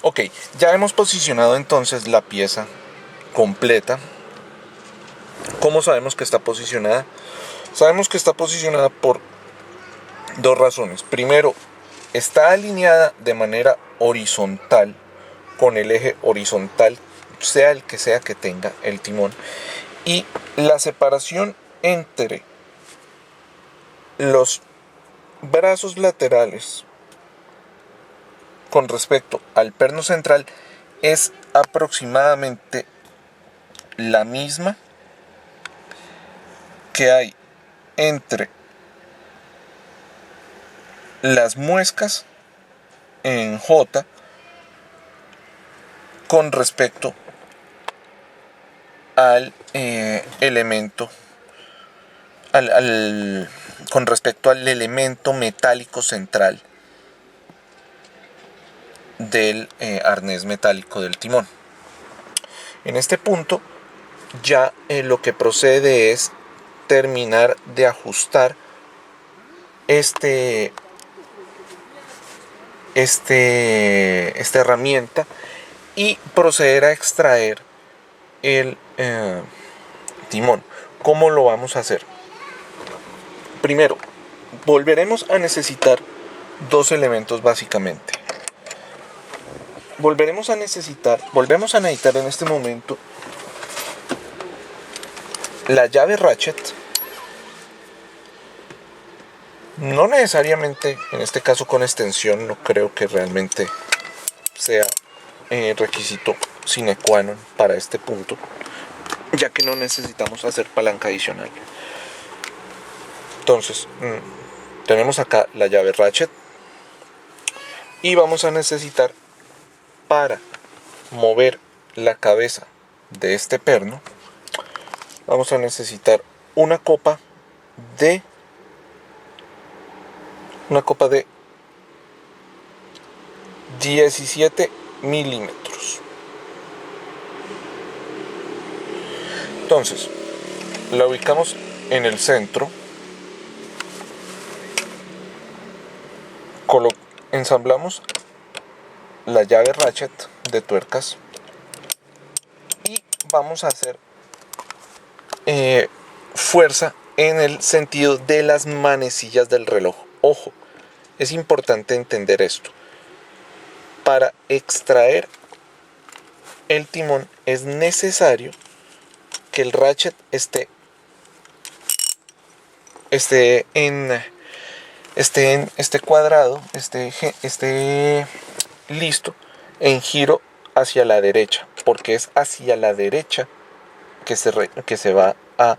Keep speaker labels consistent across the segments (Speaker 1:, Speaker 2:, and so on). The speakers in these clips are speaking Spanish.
Speaker 1: Ok, ya hemos posicionado entonces la pieza completa. ¿Cómo sabemos que está posicionada? Sabemos que está posicionada por dos razones. Primero, está alineada de manera horizontal con el eje horizontal, sea el que sea que tenga el timón. Y la separación entre los brazos laterales con respecto al perno central es aproximadamente la misma que hay entre las muescas en J con respecto al elemento con respecto al elemento metálico central del arnés metálico del timón. En este punto ya lo que procede es terminar de ajustar esta herramienta y proceder a extraer el timón. ¿Cómo lo vamos a hacer? Primero, volveremos a necesitar dos elementos básicamente. Volvemos a necesitar en este momento la llave ratchet. No necesariamente, en este caso con extensión, no creo que realmente sea requisito sine qua non para este punto, ya que no necesitamos hacer palanca adicional. Entonces, tenemos acá la llave ratchet y vamos a necesitar, para mover la cabeza de este perno, vamos a necesitar una copa de 17 milímetros. Entonces, la ubicamos en el centro, ensamblamos la llave ratchet de tuercas y vamos a hacer fuerza en el sentido de las manecillas del reloj. Ojo, es importante entender esto. Para extraer el timón es necesario que el ratchet esté en este cuadrado, esté listo en giro hacia la derecha, porque es hacia la derecha que se va a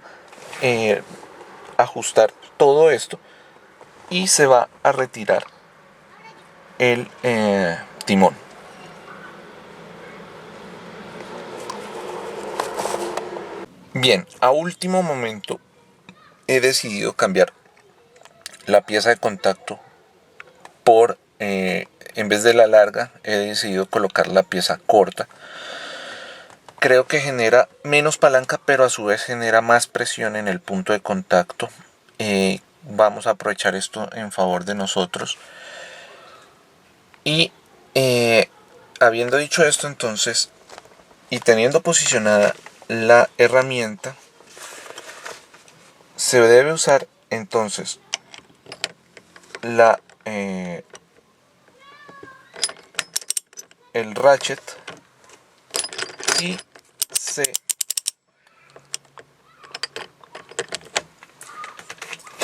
Speaker 1: ajustar todo esto y se va a retirar el timón. Bien, a último momento he decidido cambiar la pieza de contacto por, en vez de la larga, he decidido colocar la pieza corta. Creo que genera menos palanca, pero a su vez genera más presión en el punto de contacto. Vamos a aprovechar esto en favor de nosotros. Y habiendo dicho esto, entonces, y teniendo posicionada la herramienta, se debe usar entonces el ratchet y se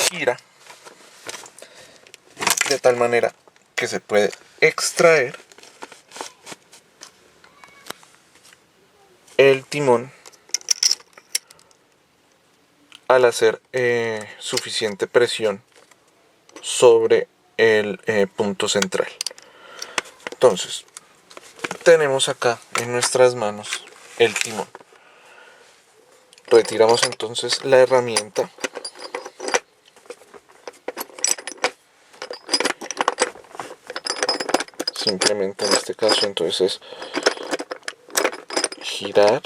Speaker 1: gira de tal manera que se puede extraer el timón al hacer suficiente presión sobre el punto central. Entonces, tenemos acá en nuestras manos el timón. Retiramos entonces la herramienta. Simplemente en este caso entonces girar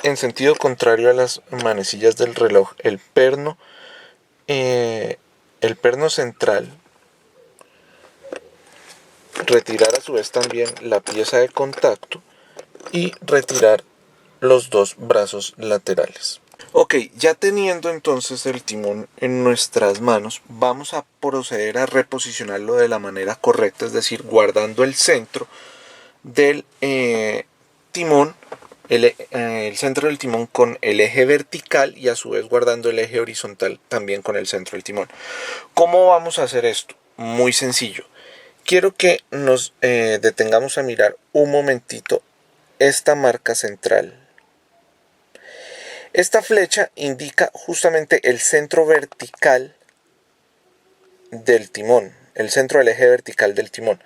Speaker 1: en sentido contrario a las manecillas del reloj, el perno el perno central, retirar a su vez también la pieza de contacto y retirar los dos brazos laterales. Ok, ya teniendo entonces el timón en nuestras manos, vamos a proceder a reposicionarlo de la manera correcta, es decir, guardando el centro del timón, el centro del timón con el eje vertical y a su vez guardando el eje horizontal también con el centro del timón. ¿Cómo vamos a hacer esto? Muy sencillo. Quiero que nos detengamos a mirar un momentito esta marca central. Esta flecha indica justamente el centro vertical del timón, el centro del eje vertical del timón.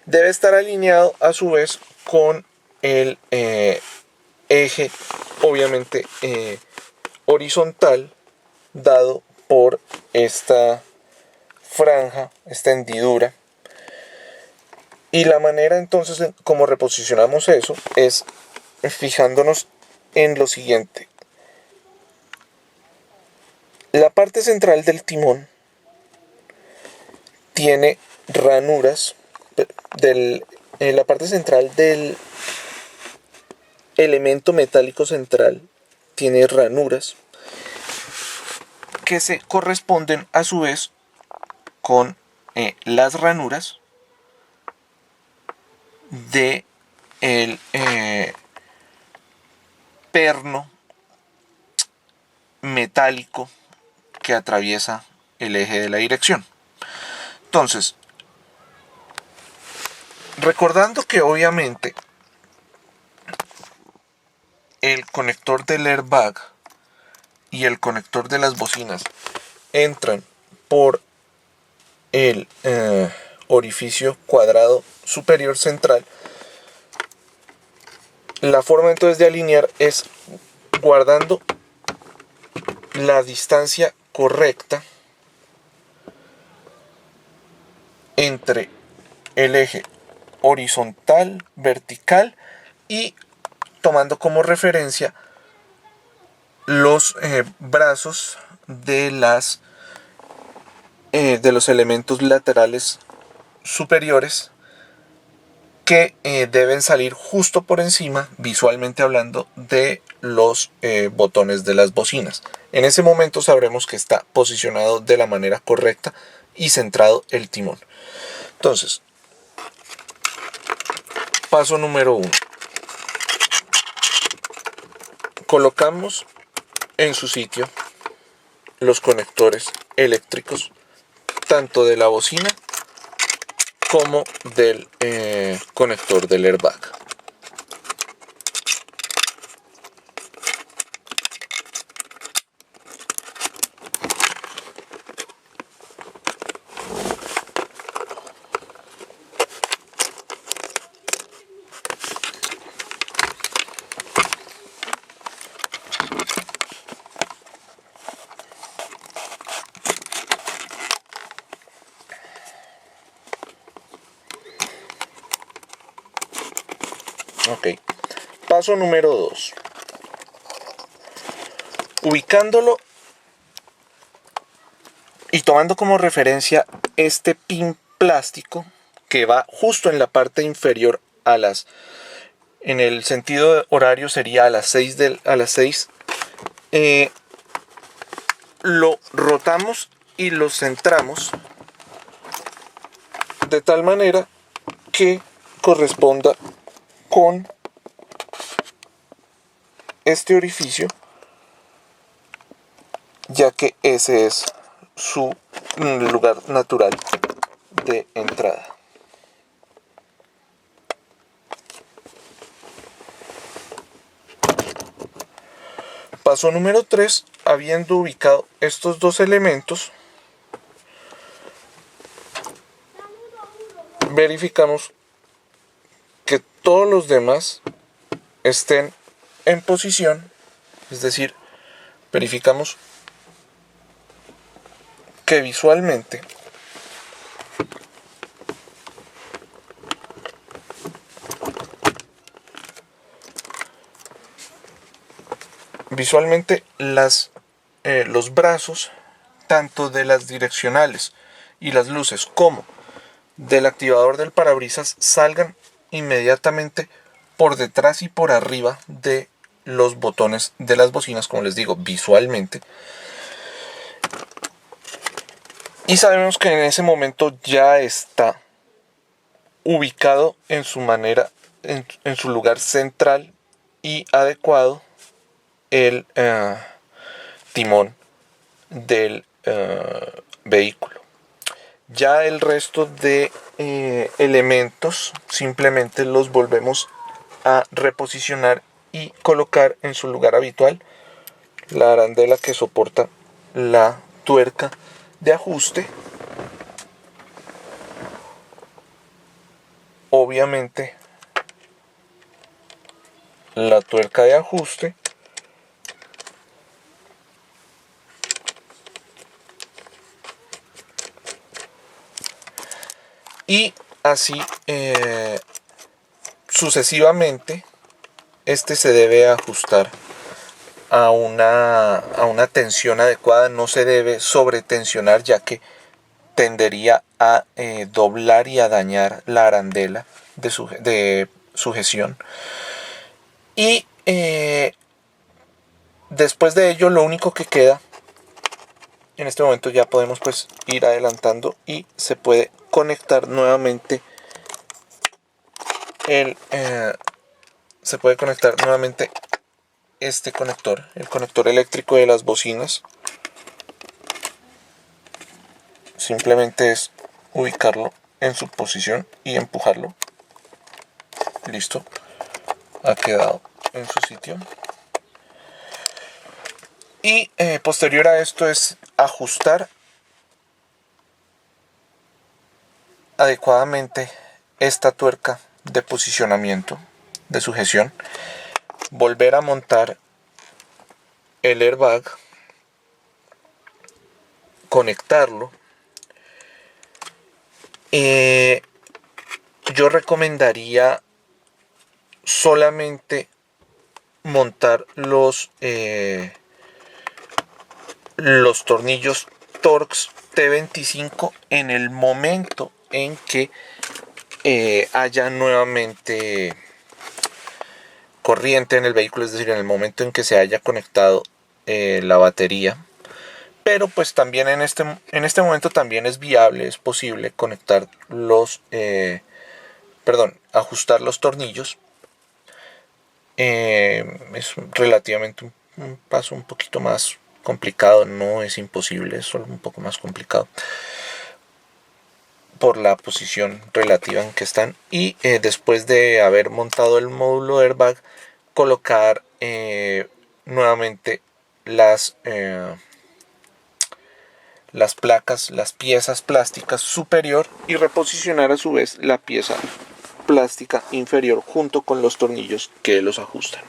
Speaker 1: Debe estar alineado a su vez con el eje, obviamente, horizontal, dado por esta franja, esta hendidura. Y la manera entonces como reposicionamos eso es fijándonos en lo siguiente. La parte central del timón tiene ranuras, en la parte central del elemento metálico central tiene ranuras que se corresponden a su vez con las ranuras de el perno metálico que atraviesa el eje de la dirección. Entonces, recordando que obviamente el conector del airbag y el conector de las bocinas entran por el orificio cuadrado superior central, la forma entonces de alinear es guardando la distancia correcta entre el eje horizontal, vertical y tomando como referencia los brazos de los elementos laterales superiores que deben salir justo por encima, visualmente hablando, de los botones de las bocinas. En ese momento sabremos que está posicionado de la manera correcta y centrado el timón. Entonces, paso número 1. Colocamos en su sitio los conectores eléctricos, tanto de la bocina como del conector del airbag. Ok, paso número 2. Ubicándolo y tomando como referencia este pin plástico que va justo en la parte inferior en el sentido horario sería a las 6, lo rotamos y lo centramos de tal manera que corresponda con este orificio, ya que ese es su lugar natural de entrada. Paso número 3, habiendo ubicado estos dos elementos, verificamos que todos los demás estén en posición, es decir, verificamos que visualmente los brazos tanto de las direccionales y las luces como del activador del parabrisas salgan inmediatamente por detrás y por arriba de los botones de las bocinas, como les digo, visualmente. Y sabemos que en ese momento ya está ubicado en su manera, en su lugar central y adecuado el timón del vehículo. Ya el resto de elementos simplemente los volvemos a reposicionar y colocar en su lugar habitual. La arandela que soporta la tuerca de ajuste, obviamente la tuerca de ajuste, y así sucesivamente. Este se debe ajustar a una tensión adecuada, no se debe sobretensionar, ya que tendería a doblar y a dañar la arandela de sujeción. Y después de ello, lo único que queda, en este momento ya podemos pues ir adelantando y se puede conectar nuevamente este conector, el conector eléctrico de las bocinas. Simplemente es ubicarlo en su posición y empujarlo. Listo, ha quedado en su sitio. Y posterior a esto es ajustar adecuadamente esta tuerca de posicionamiento, de sujeción, volver a montar el airbag, conectarlo. Yo recomendaría solamente montar los tornillos Torx T25 en el momento en que haya nuevamente corriente en el vehículo, es decir, en el momento en que se haya conectado la batería. Pero pues también en este momento también es viable, es posible conectar ajustar los tornillos. Es relativamente un paso un poquito más complicado, no es imposible, es solo un poco más complicado por la posición relativa en que están. Y después de haber montado el módulo airbag, colocar nuevamente las placas, las piezas plásticas superior, y reposicionar a su vez la pieza plástica inferior junto con los tornillos que los ajustan.